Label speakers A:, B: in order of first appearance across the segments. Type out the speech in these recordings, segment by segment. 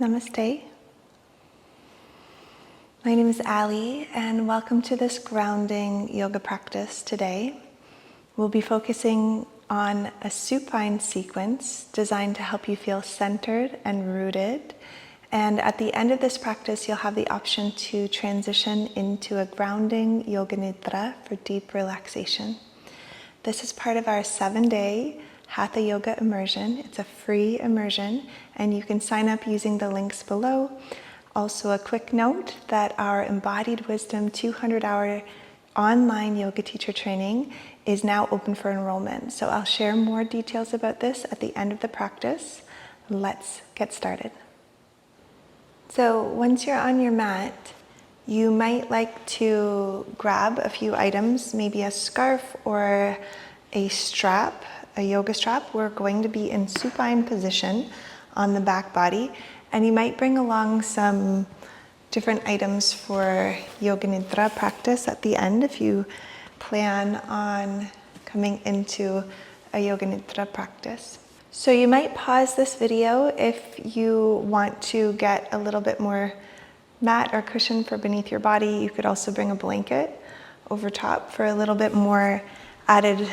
A: Namaste. My name is Ali, and welcome to this grounding yoga practice today. We'll be focusing on a supine sequence designed to help you feel centered and rooted. And at the end of this practice, you'll have the option to transition into a grounding Yoga Nidra for deep relaxation. This is part of our 7-day Hatha Yoga Immersion. It's a free immersion, and you can sign up using the links below. Also, a quick note that our Embodied Wisdom 200-hour online yoga teacher training is now open for enrollment. So I'll share more details about this at the end of the practice. Let's get started. So once you're on your mat, you might like to grab a few items, maybe a scarf or a strap, a yoga strap. We're going to be in supine position on the back body, and you might bring along some different items for Yoga Nidra practice at the end if you plan on coming into a Yoga Nidra practice. So you might pause this video if you want to get a little bit more mat or cushion for beneath your body. You could also bring a blanket over top for a little bit more added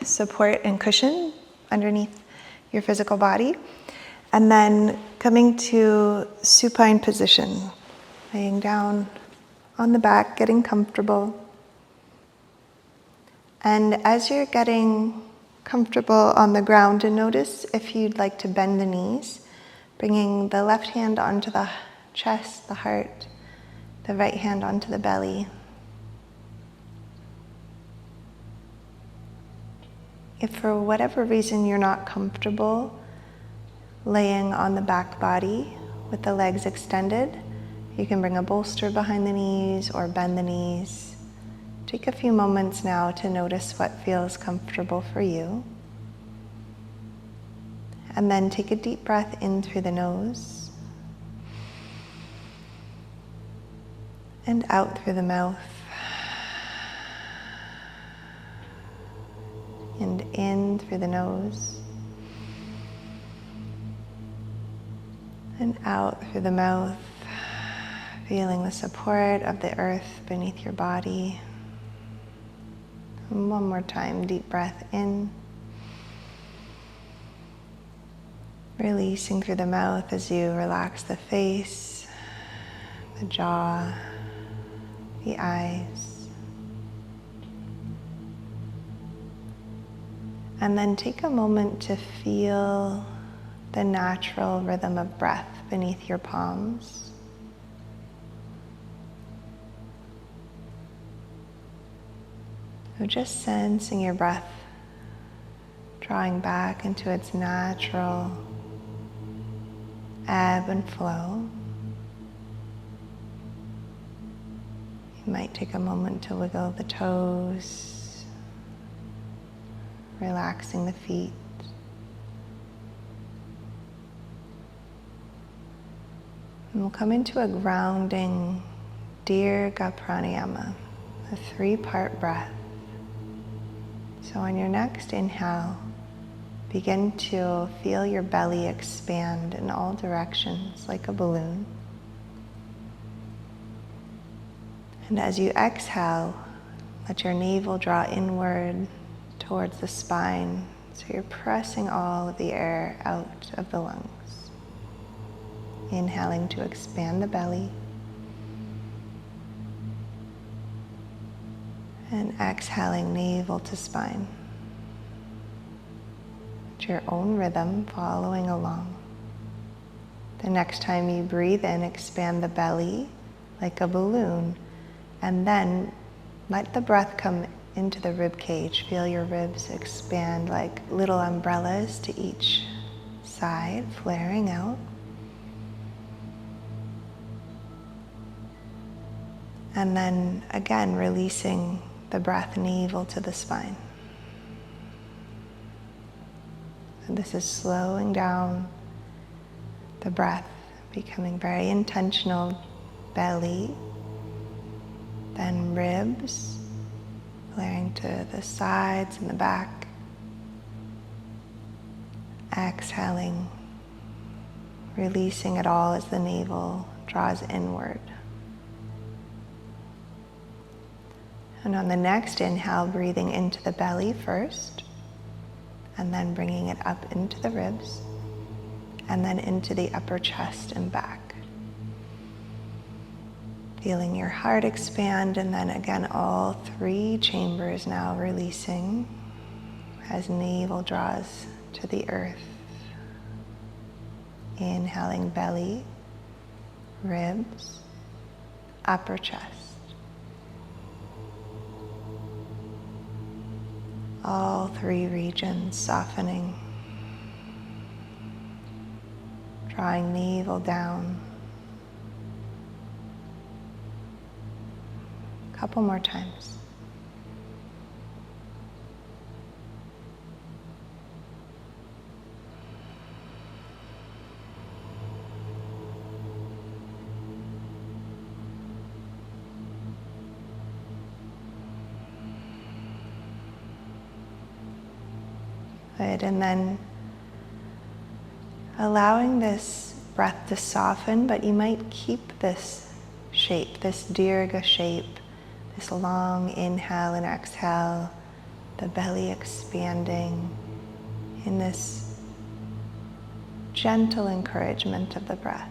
A: support and cushion underneath your physical body. And then coming to supine position, laying down on the back, getting comfortable. And as you're getting comfortable on the ground, and notice if you'd like to bend the knees, bringing the left hand onto the chest, the heart, the right hand onto the belly. If for whatever reason you're not comfortable laying on the back body with the legs extended, you can bring a bolster behind the knees or bend the knees. Take a few moments now to notice what feels comfortable for you. And then take a deep breath in through the nose and out through the mouth. And in through the nose and out through the mouth, feeling the support of the earth beneath your body. And one more time, deep breath in, releasing through the mouth as you relax the face, the jaw, the eyes. And then take a moment to feel the natural rhythm of breath beneath your palms. So just sensing your breath drawing back into its natural ebb and flow. You might take a moment to wiggle the toes, relaxing the feet. And we'll come into a grounding Dirgha Pranayama, a 3-part breath. So on your next inhale, begin to feel your belly expand in all directions like a balloon. And as you exhale, let your navel draw inward towards the spine, so you're pressing all of the air out of the lungs. Inhaling to expand the belly, and exhaling navel to spine. At your own rhythm, following along. The next time you breathe in, expand the belly like a balloon, and then let the breath come into the rib cage. Feel your ribs expand like little umbrellas to each side, flaring out. And then again, releasing the breath, navel to the spine. So this is slowing down the breath, becoming very intentional. Belly, then ribs, flaring to the sides and the back. Exhaling, releasing it all as the navel draws inward. And on the next inhale, breathing into the belly first, and then bringing it up into the ribs, and then into the upper chest and back. Feeling your heart expand, and then again all 3 chambers now releasing as navel draws to the earth. Inhaling belly, ribs, upper chest. All 3 regions softening, drawing navel down. A couple more times. Good, and then allowing this breath to soften, but you might keep this shape, this dirga shape, this long inhale and exhale, the belly expanding in this gentle encouragement of the breath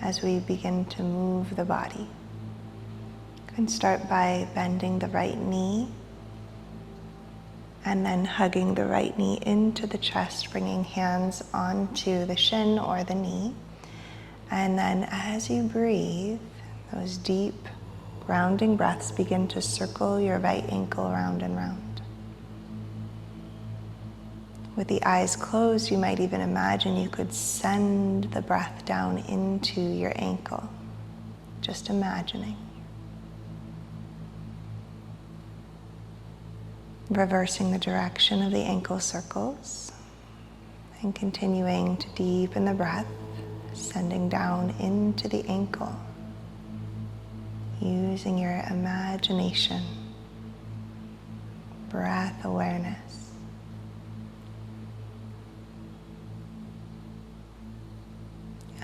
A: as we begin to move the body. You can start by bending the right knee, and then hugging the right knee into the chest, bringing hands onto the shin or the knee. And then as you breathe, those deep grounding breaths begin to circle your right ankle round and round. With the eyes closed, you might even imagine you could send the breath down into your ankle. Just imagining. Reversing the direction of the ankle circles and continuing to deepen the breath, sending down into the ankle, using your imagination, breath awareness.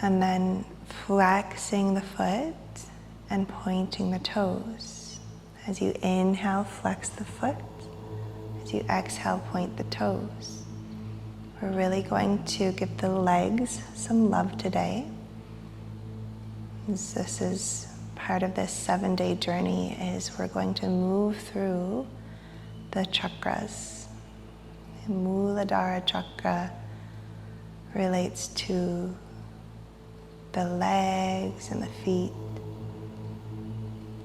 A: And then flexing the foot and pointing the toes. As you inhale, flex the foot. As you exhale, point the toes. We're really going to give the legs some love today. This is part of this 7-day journey, is we're going to move through the chakras. Muladhara chakra relates to the legs and the feet.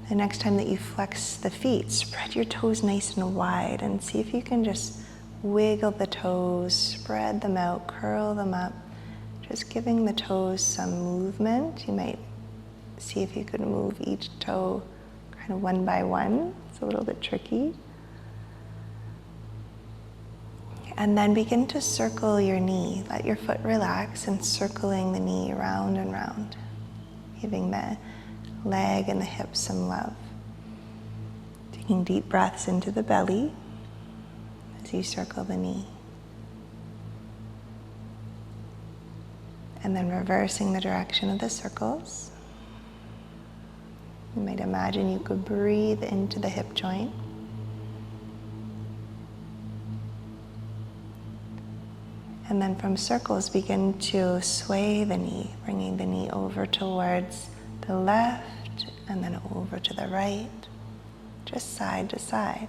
A: The next time that you flex the feet, spread your toes nice and wide and see if you can just wiggle the toes, spread them out, curl them up, just giving the toes some movement. You might see if you could move each toe kind of one by one. It's a little bit tricky. And then begin to circle your knee. Let your foot relax and circling the knee round and round, giving the leg and the hips some love. Taking deep breaths into the belly as you circle the knee. And then reversing the direction of the circles. You might imagine you could breathe into the hip joint. And then from circles, begin to sway the knee, bringing the knee over towards the left and then over to the right, just side to side.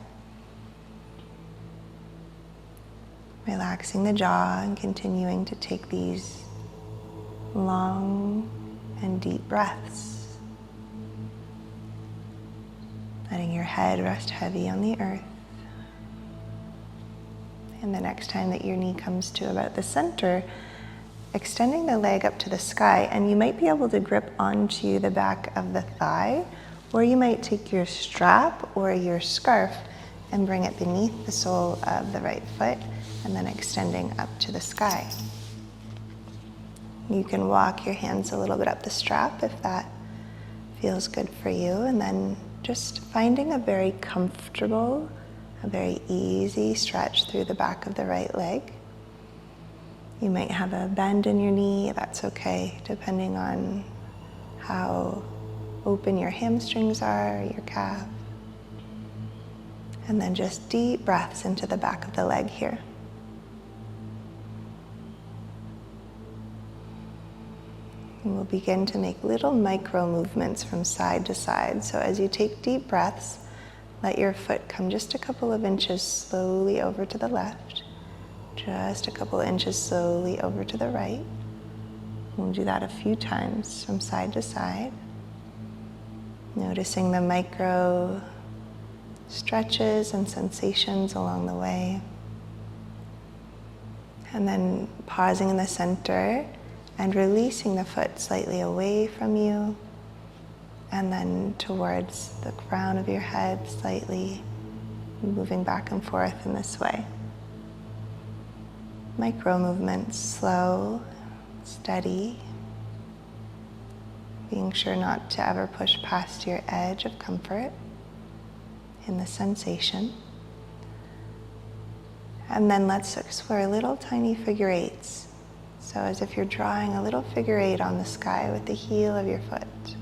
A: Relaxing the jaw and continuing to take these long and deep breaths. Letting your head rest heavy on the earth. And the next time that your knee comes to about the center, extending the leg up to the sky, and you might be able to grip onto the back of the thigh, or you might take your strap or your scarf and bring it beneath the sole of the right foot, and then extending up to the sky. You can walk your hands a little bit up the strap if that feels good for you, and then just finding a very comfortable, a very easy stretch through the back of the right leg. You might have a bend in your knee, that's okay, depending on how open your hamstrings are, your calf. And then just deep breaths into the back of the leg here. And we'll begin to make little micro movements from side to side. So as you take deep breaths, let your foot come just a couple of inches slowly over to the left. Just a couple inches slowly over to the right. We'll do that a few times from side to side. Noticing the micro stretches and sensations along the way. And then pausing in the center and releasing the foot slightly away from you. And then towards the crown of your head slightly, moving back and forth in this way. Micro movements, slow, steady, being sure not to ever push past your edge of comfort in the sensation. And then let's explore little tiny figure eights. So as if you're drawing a little figure eight on the sky with the heel of your foot.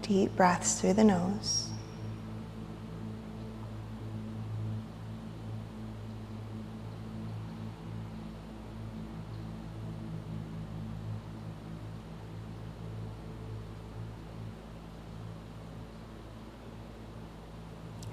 A: Deep breaths through the nose.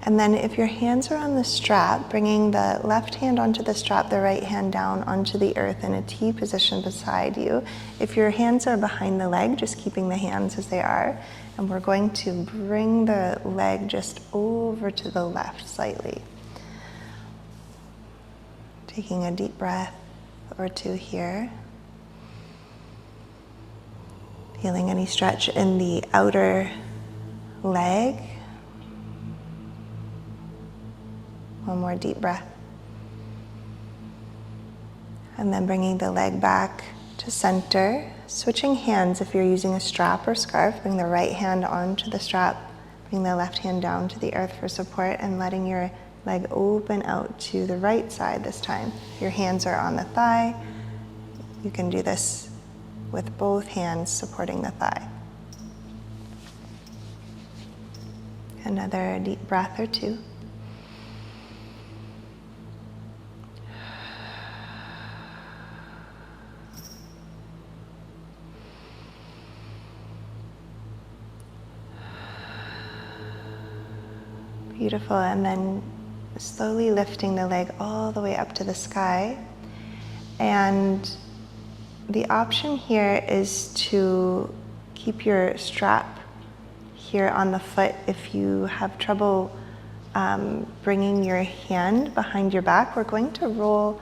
A: And then if your hands are on the strap, bringing the left hand onto the strap, the right hand down onto the earth in a T position beside you. If your hands are behind the leg, just keeping the hands as they are. And we're going to bring the leg just over to the left slightly. Taking a deep breath or two here. Feeling any stretch in the outer leg. One more deep breath. And then bringing the leg back to center. Switching hands if you're using a strap or scarf. Bring the right hand onto the strap. Bring the left hand down to the earth for support and letting your leg open out to the right side this time. If your hands are on the thigh, you can do this with both hands supporting the thigh. Another deep breath or two. Beautiful, and then slowly lifting the leg all the way up to the sky. And the option here is to keep your strap here on the foot if you have trouble bringing your hand behind your back. We're going to roll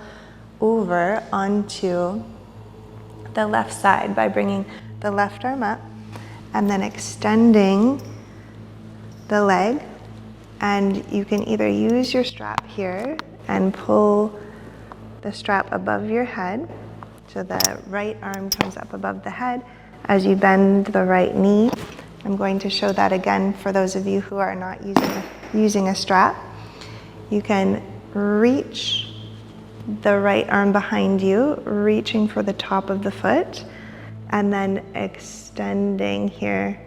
A: over onto the left side by bringing the left arm up and then extending the leg. And you can either use your strap here and pull the strap above your head so the right arm comes up above the head as you bend the right knee. I'm going to show that again for those of you who are not using a strap. You can reach the right arm behind you, reaching for the top of the foot, and then extending here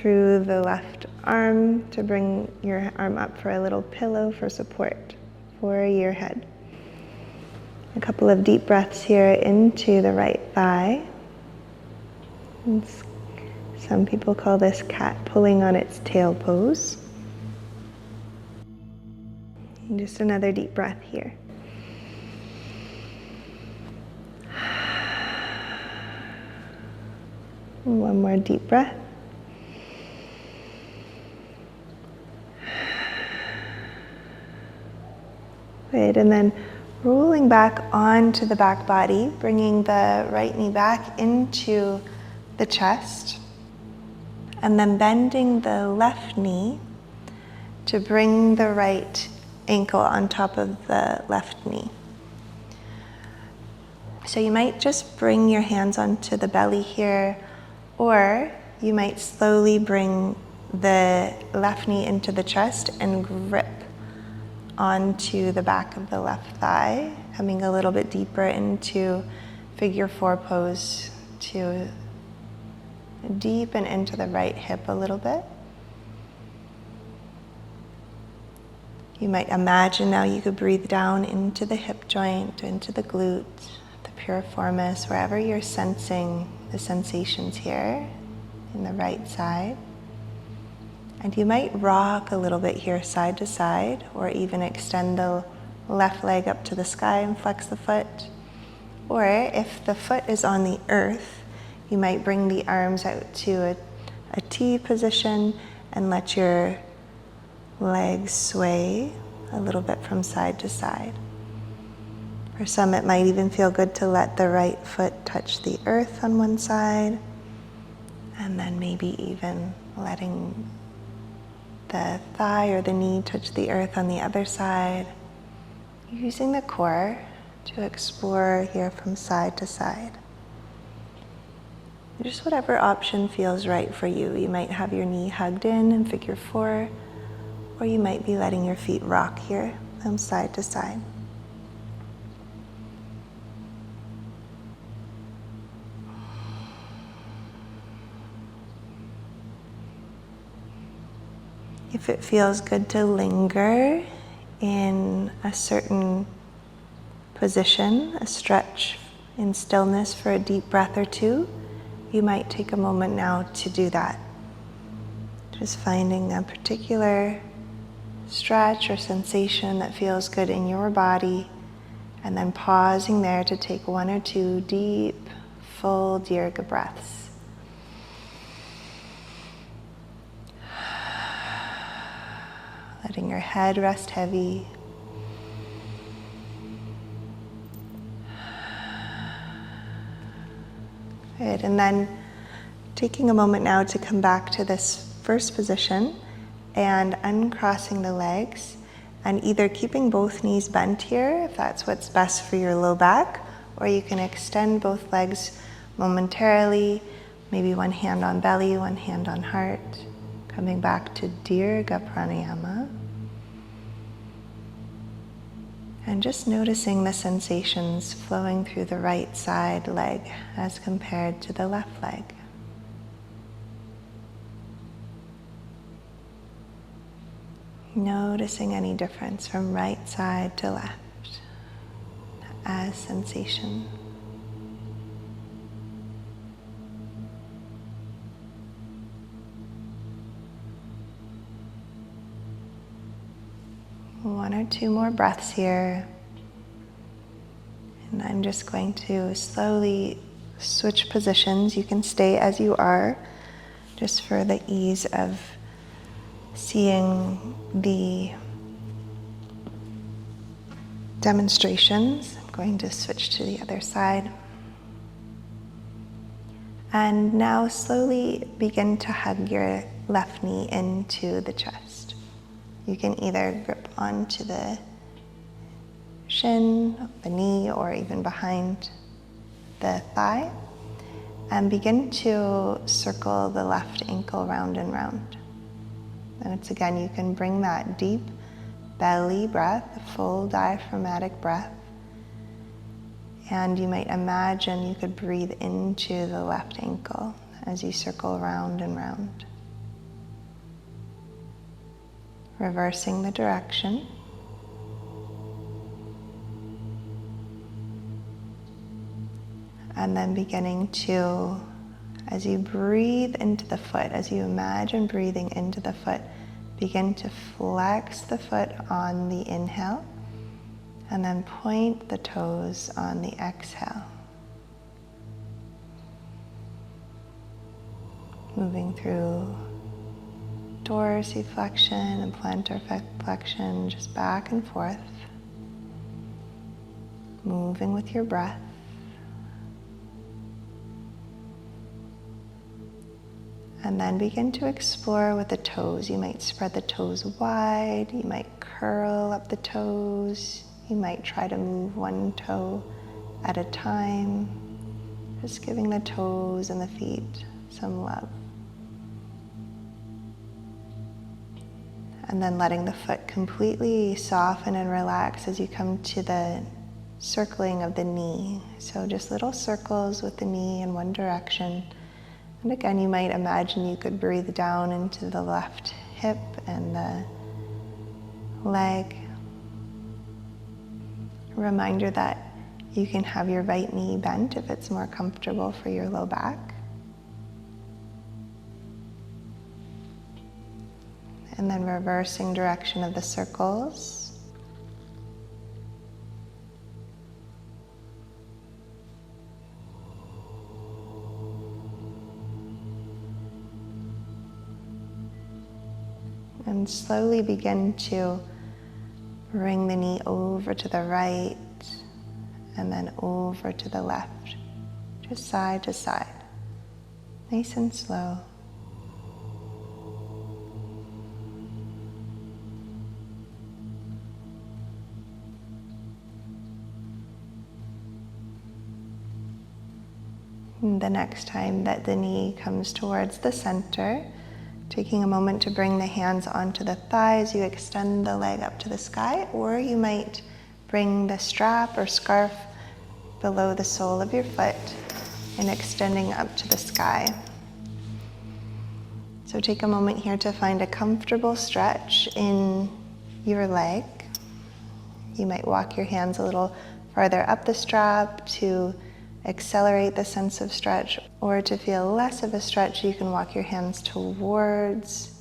A: through the left arm to bring your arm up for a little pillow for support for your head. A couple of deep breaths here into the right thigh. Some people call this cat pulling on its tail pose. And just another deep breath here. One more deep breath. Good, and then rolling back onto the back body, bringing the right knee back into the chest, and then bending the left knee to bring the right ankle on top of the left knee. So you might just bring your hands onto the belly here, or you might slowly bring the left knee into the chest and grip onto the back of the left thigh, coming a little bit deeper into figure 4 pose to deepen into the right hip a little bit. You might imagine now you could breathe down into the hip joint, into the glute, the piriformis, wherever you're sensing the sensations here in the right side. And you might rock a little bit here side to side, or even extend the left leg up to the sky and flex the foot. Or if the foot is on the earth, you might bring the arms out to a T position and let your legs sway a little bit from side to side. For some, it might even feel good to let the right foot touch the earth on one side, and then maybe even letting the thigh or the knee touch the earth on the other side. Using the core to explore here from side to side. Just whatever option feels right for you. You might have your knee hugged in figure 4, or you might be letting your feet rock here from side to side. If it feels good to linger in a certain position, a stretch in stillness for a deep breath or two, you might take a moment now to do that. Just finding a particular stretch or sensation that feels good in your body, and then pausing there to take 1 or 2 deep, full Dirga breaths. Letting your head rest heavy. Good, and then taking a moment now to come back to this first position and uncrossing the legs, and either keeping both knees bent here if that's what's best for your low back, or you can extend both legs momentarily, maybe one hand on belly, one hand on heart, coming back to Dirga Pranayama. And just noticing the sensations flowing through the right side leg as compared to the left leg. Noticing any difference from right side to left as sensation. One or two more breaths here. And I'm just going to slowly switch positions. You can stay as you are, just for the ease of seeing the demonstrations. I'm going to switch to the other side. And now slowly begin to hug your left knee into the chest. You can either grip onto the shin, the knee, or even behind the thigh, and begin to circle the left ankle round and round. And it's again, you can bring that deep belly breath, a full diaphragmatic breath, and you might imagine you could breathe into the left ankle as you circle round and round. Reversing the direction. And then beginning to, as you breathe into the foot, as you imagine breathing into the foot, begin to flex the foot on the inhale, and then point the toes on the exhale. Moving through dorsiflexion and plantar flexion, just back and forth. Moving with your breath. And then begin to explore with the toes. You might spread the toes wide, you might curl up the toes, you might try to move one toe at a time, just giving the toes and the feet some love. And then letting the foot completely soften and relax as you come to the circling of the knee. So just little circles with the knee in one direction. And again, you might imagine you could breathe down into the left hip and the leg. A reminder that you can have your right knee bent if it's more comfortable for your low back. And then reversing direction of the circles. And slowly begin to bring the knee over to the right and then over to the left, just side to side, nice and slow. And the next time that the knee comes towards the center, taking a moment to bring the hands onto the thighs, you extend the leg up to the sky, or you might bring the strap or scarf below the sole of your foot and extending up to the sky. So take a moment here to find a comfortable stretch in your leg. You might walk your hands a little farther up the strap to accelerate the sense of stretch, or to feel less of a stretch, you can walk your hands towards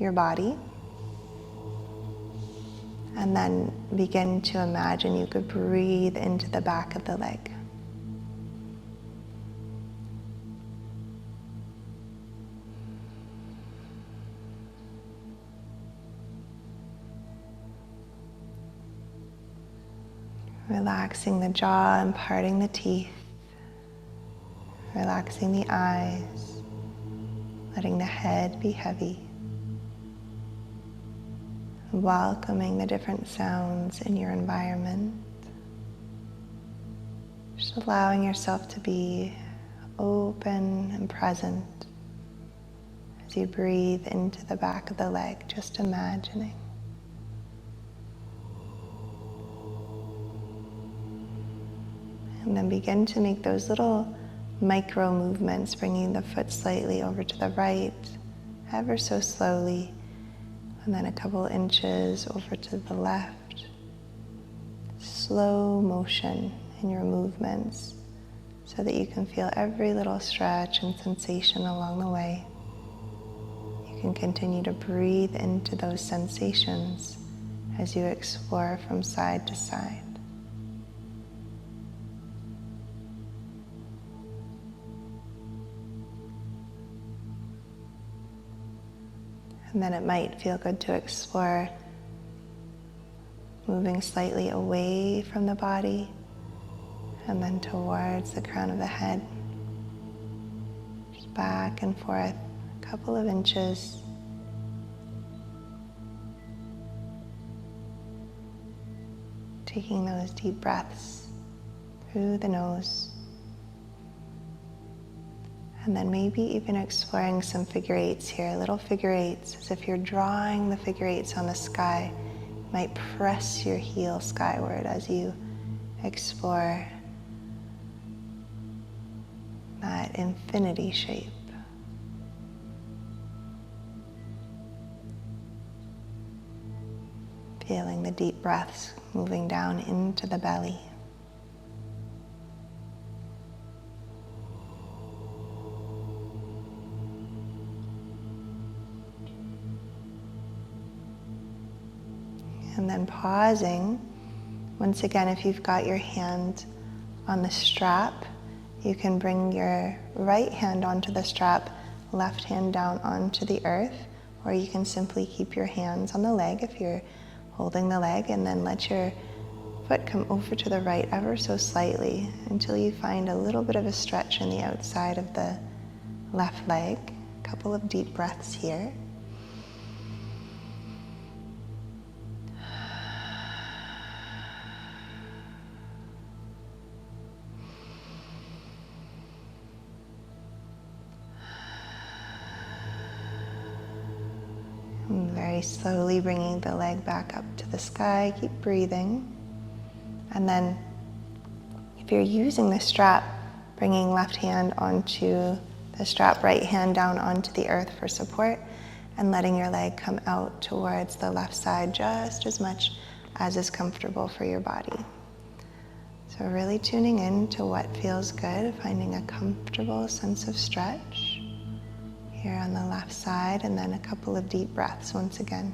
A: your body. And then begin to imagine you could breathe into the back of the leg. Relaxing the jaw and parting the teeth. Relaxing the eyes. Letting the head be heavy. Welcoming the different sounds in your environment. Just allowing yourself to be open and present as you breathe into the back of the leg, just imagining. And then begin to make those little micro movements, bringing the foot slightly over to the right, ever so slowly. And then a couple inches over to the left. Slow motion in your movements so that you can feel every little stretch and sensation along the way. You can continue to breathe into those sensations as you explore from side to side. And then it might feel good to explore moving slightly away from the body and then towards the crown of the head. Just back and forth a couple of inches. Taking those deep breaths through the nose. And then maybe even exploring some figure eights here, little figure eights, as if you're drawing the figure eights on the sky. You might press your heel skyward as you explore that infinity shape. Feeling the deep breaths moving down into the belly. And then pausing. Once again, if you've got your hand on the strap, you can bring your right hand onto the strap, left hand down onto the earth, or you can simply keep your hands on the leg if you're holding the leg, and then let your foot come over to the right ever so slightly until you find a little bit of a stretch in the outside of the left leg. A couple of deep breaths here. Very Very slowly bringing the leg back up to the sky. Keep breathing. And then if you're using the strap, bringing left hand onto the strap, right hand down onto the earth for support, and letting your leg come out towards the left side just as much as is comfortable for your body. So really tuning in to what feels good, finding a comfortable sense of stretch here on the left side, and then a couple of deep breaths once again.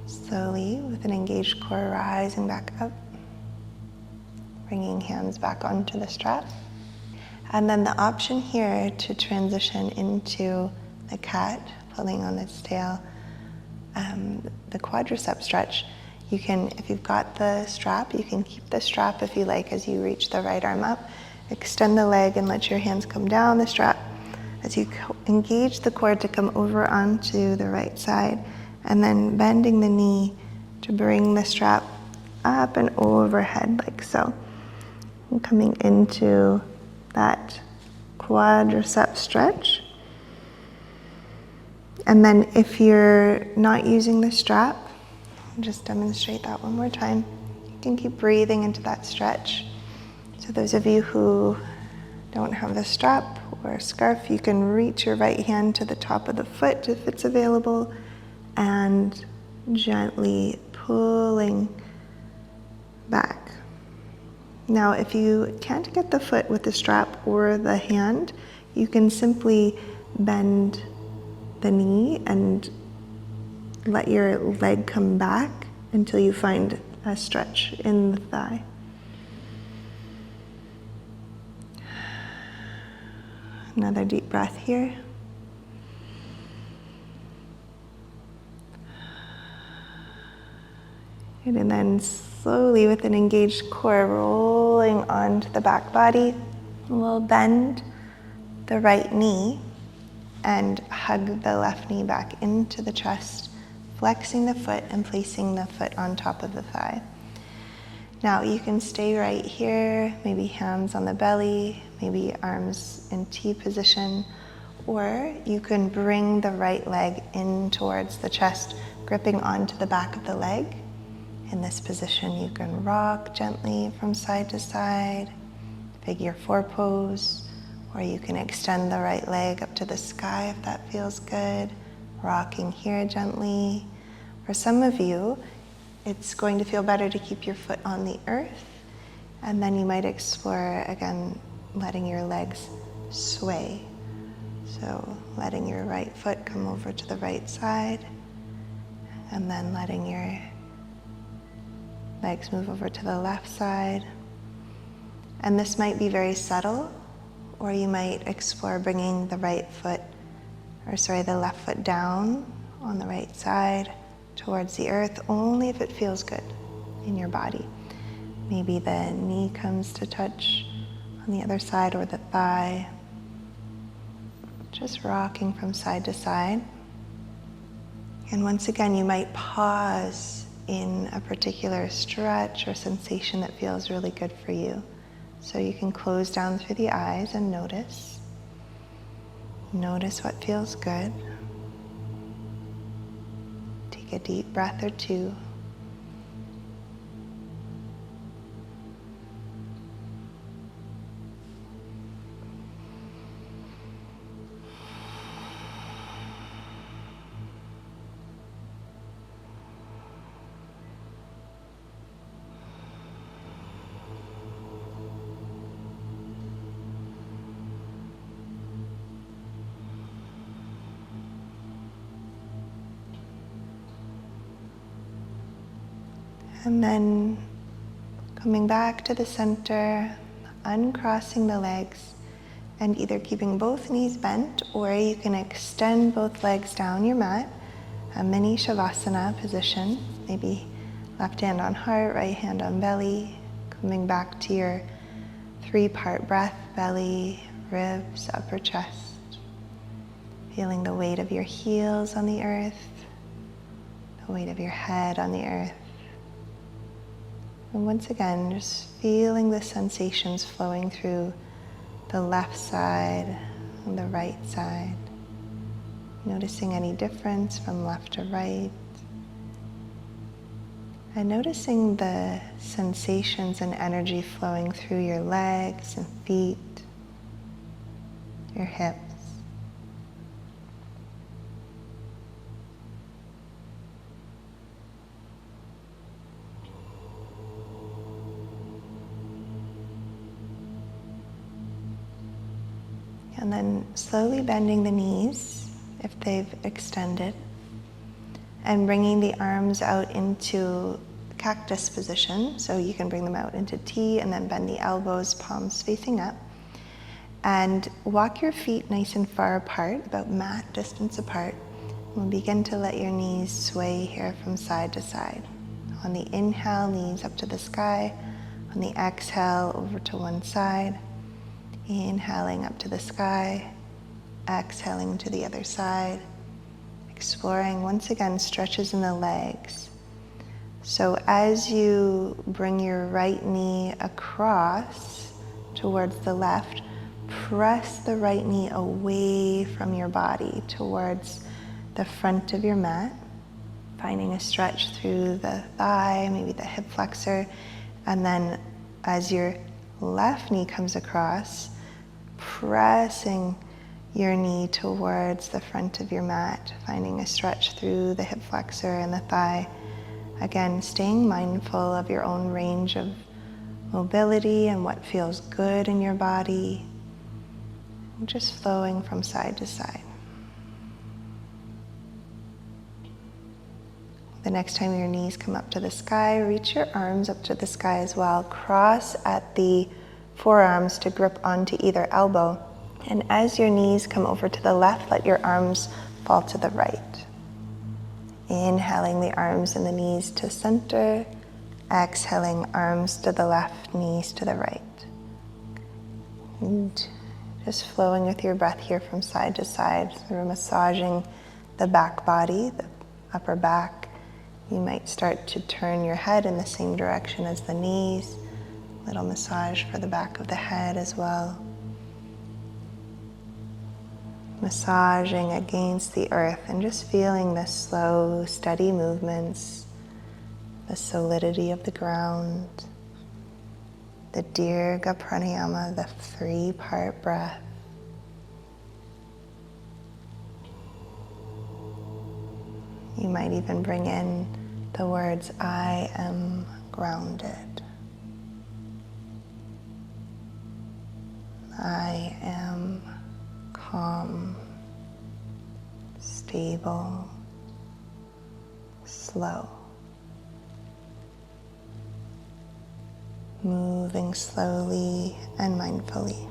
A: Slowly, with an engaged core, rising back up, bringing hands back onto the strap. And then the option here to transition into the cat, pulling on its tail, the quadricep stretch. You can, if you've got the strap, you can keep the strap if you like as you reach the right arm up. Extend the leg and let your hands come down the strap as you engage the core to come over onto the right side, and then bending the knee to bring the strap up and overhead like so. And coming into that quadricep stretch. And then if you're not using the strap, I'll just demonstrate that one more time. You can keep breathing into that stretch. So those of you who don't have the strap or a scarf, you can reach your right hand to the top of the foot if it's available, and gently pulling back. Now, if you can't get the foot with the strap or the hand, you can simply bend the knee and let your leg come back until you find a stretch in the thigh. Another deep breath here. And then slowly, with an engaged core, rolling onto the back body, we'll bend the right knee and hug the left knee back into the chest, flexing the foot and placing the foot on top of the thigh. Now you can stay right here, maybe hands on the belly, maybe arms in T position, or you can bring the right leg in towards the chest, gripping onto the back of the leg. In this position, you can rock gently from side to side, figure four pose, or you can extend the right leg up to the sky if that feels good, rocking here gently. For some of you, it's going to feel better to keep your foot on the earth, and then you might explore, again, letting your legs sway. So letting your right foot come over to the right side, and then letting your legs move over to the left side. And this might be very subtle, or you might explore bringing the left foot down on the right side towards the earth, only if it feels good in your body. Maybe the knee comes to touch on the other side, or the thigh. Just rocking from side to side. And once again, you might pause in a particular stretch or sensation that feels really good for you. So you can close down through the eyes and notice. Notice what feels good. Take a deep breath or two. And then coming back to the center, uncrossing the legs, and either keeping both knees bent, or you can extend both legs down your mat, a mini shavasana position, maybe left hand on heart, right hand on belly, coming back to your 3-part breath, belly, ribs, upper chest. Feeling the weight of your heels on the earth, the weight of your head on the earth. And once again, just feeling the sensations flowing through the left side and the right side. Noticing any difference from left to right. And noticing the sensations and energy flowing through your legs and feet, your hips. And then slowly bending the knees if they've extended, and bringing the arms out into cactus position. So you can bring them out into T and then bend the elbows, palms facing up. And walk your feet nice and far apart, about mat distance apart. And begin to let your knees sway here from side to side. On the inhale, knees up to the sky. On the exhale, over to one side. Inhaling up to the sky. Exhaling to the other side. Exploring, once again, stretches in the legs. So as you bring your right knee across towards the left, press the right knee away from your body towards the front of your mat, finding a stretch through the thigh, maybe the hip flexor, and then as your left knee comes across, pressing your knee towards the front of your mat, finding a stretch through the hip flexor and the thigh. Again, staying mindful of your own range of mobility and what feels good in your body. Just flowing from side to side. The next time your knees come up to the sky, reach your arms up to the sky as well. Cross at the forearms to grip onto either elbow. And as your knees come over to the left, let your arms fall to the right. Inhaling the arms and the knees to center. Exhaling, arms to the left, knees to the right. And just flowing with your breath here from side to side. So we're massaging the back body, the upper back. You might start to turn your head in the same direction as the knees. Little massage for the back of the head as well. Massaging against the earth and just feeling the slow, steady movements, the solidity of the ground, the Dirga Pranayama, the 3-part breath. You might even bring in the words, I am grounded. I am calm, stable, slow. Moving slowly and mindfully.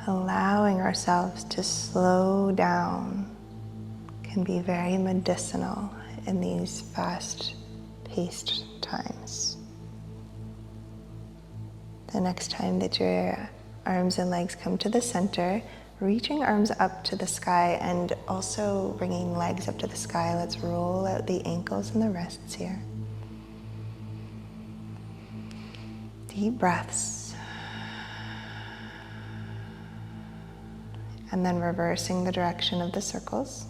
A: Allowing ourselves to slow down can be very medicinal in these fast-paced times. The next time that your arms and legs come to the center, reaching arms up to the sky and also bringing legs up to the sky. Let's roll out the ankles and the wrists here. Deep breaths. And then reversing the direction of the circles.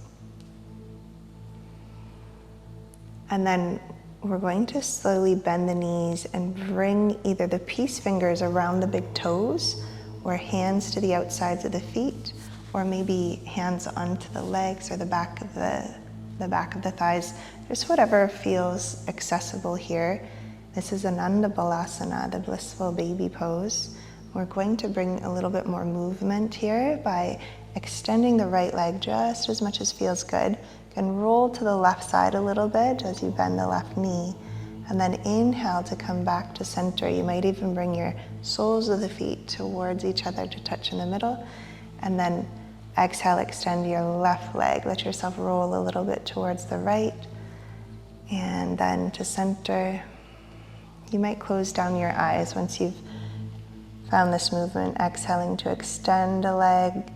A: And then we're going to slowly bend the knees and bring either the peace fingers around the big toes or hands to the outsides of the feet, or maybe hands onto the legs or the back of the thighs. Just whatever feels accessible here. This is Ananda Balasana, the blissful baby pose. We're going to bring a little bit more movement here by extending the right leg just as much as feels good. You can roll to the left side a little bit as you bend the left knee. And then inhale to come back to center. You might even bring your soles of the feet towards each other to touch in the middle. And then exhale, extend your left leg. Let yourself roll a little bit towards the right. And then to center. You might close down your eyes once you've found this movement, exhaling to extend a leg,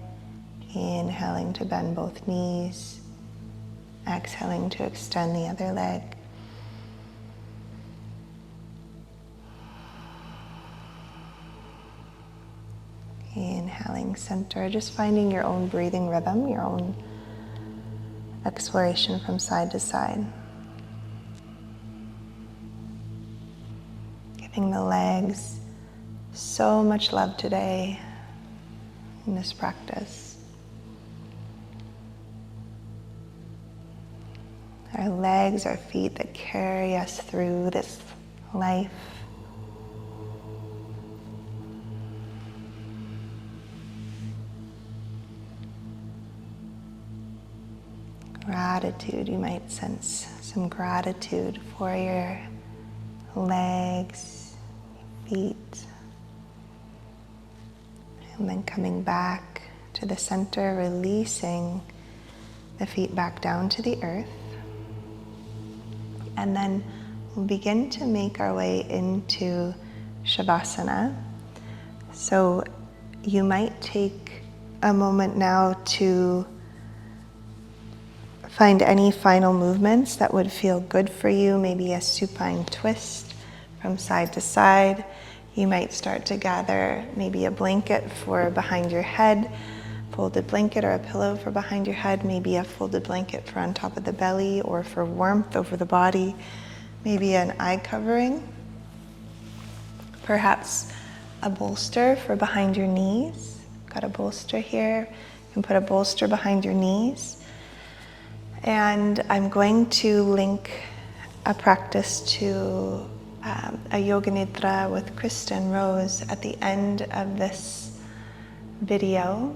A: inhaling to bend both knees, exhaling to extend the other leg. Inhaling center, just finding your own breathing rhythm, your own exploration from side to side. Giving the legs so much love today in this practice. Our legs, our feet that carry us through this life. Gratitude, you might sense some gratitude for your legs, feet. And then coming back to the center, releasing the feet back down to the earth. And then we'll begin to make our way into Shavasana. So you might take a moment now to find any final movements that would feel good for you, maybe a supine twist from side to side. You might start to gather maybe a blanket for behind your head, folded blanket or a pillow for behind your head, maybe a folded blanket for on top of the belly or for warmth over the body, maybe an eye covering, perhaps a bolster for behind your knees. Got a bolster here. You can put a bolster behind your knees. And I'm going to link a practice to a Yoga Nidra with Kristen Rose at the end of this video.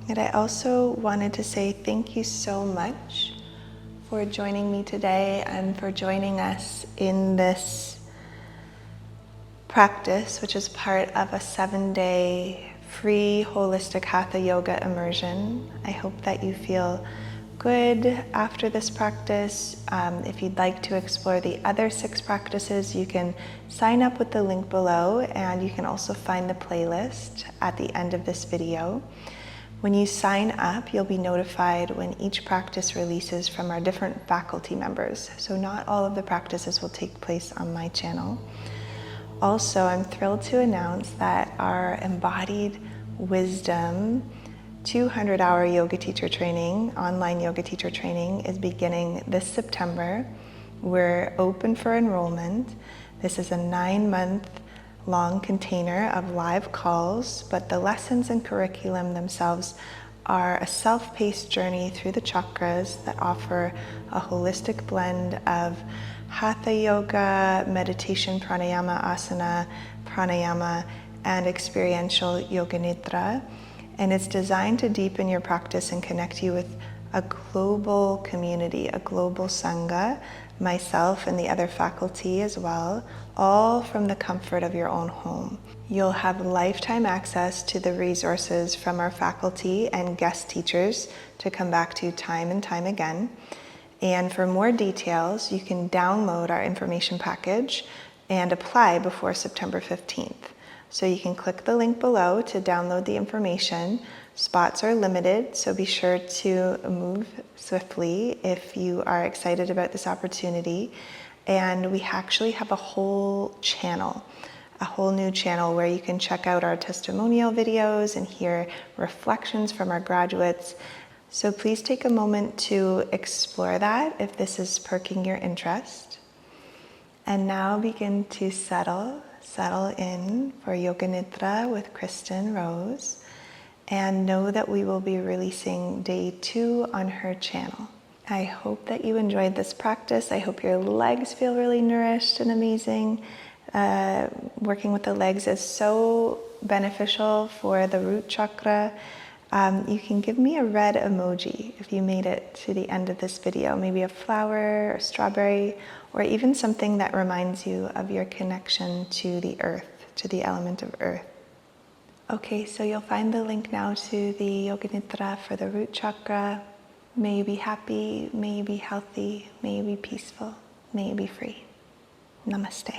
A: And I also wanted to say thank you so much for joining me today and for joining us in this practice, which is part of a 7-day free holistic Hatha yoga immersion. I hope that you feel good after this practice. If you'd like to explore the other 6 practices, you can sign up with the link below, and you can also find the playlist at the end of this video. When you sign up, you'll be notified when each practice releases from our different faculty members. So not all of the practices will take place on my channel. Also, I'm thrilled to announce that our Embodied Wisdom 200-hour yoga teacher training, online yoga teacher training, is beginning this September. We're open for enrollment. This is a 9-month long container of live calls, but the lessons and curriculum themselves are a self-paced journey through the chakras that offer a holistic blend of Hatha yoga, meditation, pranayama, asana, pranayama, and experiential Yoga Nidra. And it's designed to deepen your practice and connect you with a global community, a global sangha, myself and the other faculty as well, all from the comfort of your own home. You'll have lifetime access to the resources from our faculty and guest teachers to come back to time and time again. And for more details, you can download our information package and apply before September 15th. So you can click the link below to download the information. Spots are limited, so be sure to move swiftly if you are excited about this opportunity. And we actually have a whole channel, a whole new channel where you can check out our testimonial videos and hear reflections from our graduates. So please take a moment to explore that if this is perking your interest. And now begin to settle in for Yoga Nidra with Kristen Rose, and know that we will be releasing day 2 on her channel. I hope that you enjoyed this practice. I hope your legs feel really nourished and amazing. Working with the legs is so beneficial for the root chakra. You can give me a red emoji if you made it to the end of this video, maybe a flower or strawberry, or even something that reminds you of your connection to the earth, to the element of earth. Okay, so you'll find the link now to the Yoga Nidra for the root chakra. May you be happy, may you be healthy, may you be peaceful, may you be free. Namaste.